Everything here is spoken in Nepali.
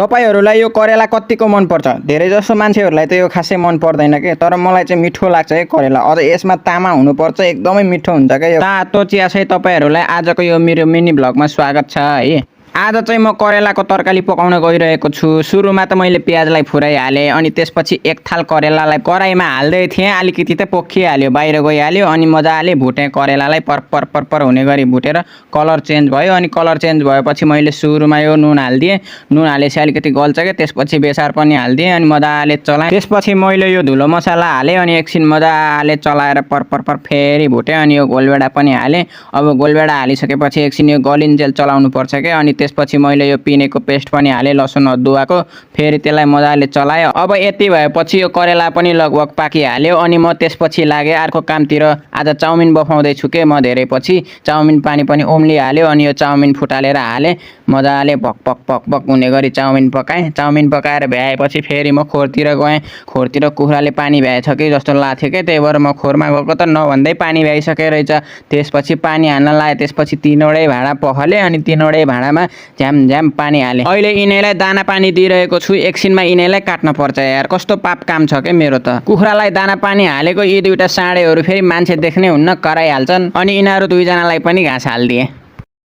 तपाईहरुलाई यो करेला कतिको मन पर्छ? धेरै जसो मान्छेहरुलाई त यो खासै मन पर्दैन के, तर मलाई चाहिँ मिठो लाग्छ है करेला। अझ यसमा तामा हुनुपर्छ, एकदमै मिठो हुन्छ के यो। तातो चिया चाहिँ तपाईहरुलाई आजको यो मेरो मिनी भ्लगमा स्वागत छ है। आज चाहिँ म करेलाको तरकारी पकाउन गइरहेको छु। सुरुमा त मैले प्याजलाई फुराइहाले अनि त्यसपछि एक थाल करेलालाई कराईमा हाल्दै थिएँ। अलिकति त पोखिहाल्यो, बाहिर गइहाल्यो अनि मजाले भुटेँ करेलालाई। पर पर हुने गरी भुटेर कलर चेन्ज भयो अनि कलर चेन्ज भएपछि मैले सुरुमा यो नुन हाल्दिएँ। नुन हालेपछि अलिकति गल्छ के, त्यसपछि बेसार पनि हाल्दिएँ अनि मजाले चलाएँ। त्यसपछि मैले यो धुलो मसला हालेँ अनि एकछिन मजाले चलाएर पर फेरि भुटेँ अनि यो गोलभेडा पनि हालेँ। अब गोलभेडा हालिसकेपछि एकछिन यो गलिन्जेल चलाउनु पर्छ के, अनि त्यसपछि मैले यो पिनेको पेस्ट पनि हालेँ लसुन अदुवाको। फेरि त्यसलाई मजाले चलाएँ। अब यति भएपछि यो करेला पनि लगभग पाकिहाल्यो अनि म त्यसपछि लागेँ अर्को कामतिर। आज चाउमिन बफाउँदै छु के म धेरै पछि। चाउमिन पानी पनि उम्लिहाल्यो अनि यो चाउमिन फुटालेर हालेँ। मजाले भक हुने गरी चाउमिन पकाएँ। चाउमिन पकाएर भ्याएपछि फेरि म खोरतिर गएँ। खोरतिर कुखुराले पानी भ्याएछ कि जस्तो लाग्थ्यो के, त्यही भएर म खोरमा गएको त नभन्दै पानी भ्याइसके रहेछ। त्यसपछि पानी हाल्न लाएँ। त्यसपछि 3वटै भाँडा पखालेँ अनि 3वटै भाँडामा झ्याम पानी हालेँ। अहिले यिनीलाई दाना पानी दिइरहेको छु। एकछिनमा यिनीलाई काट्न पर्छ यार, कस्तो पाप काम छ के मेरो त। कुखुरालाई दाना पानी हालेको यी दुईटा साँडेहरू फेरि मान्छे देख्ने हुन्न, कराइहाल्छन् अनि यिनीहरू दुईजनालाई पनि घाँस हालिदिएँ।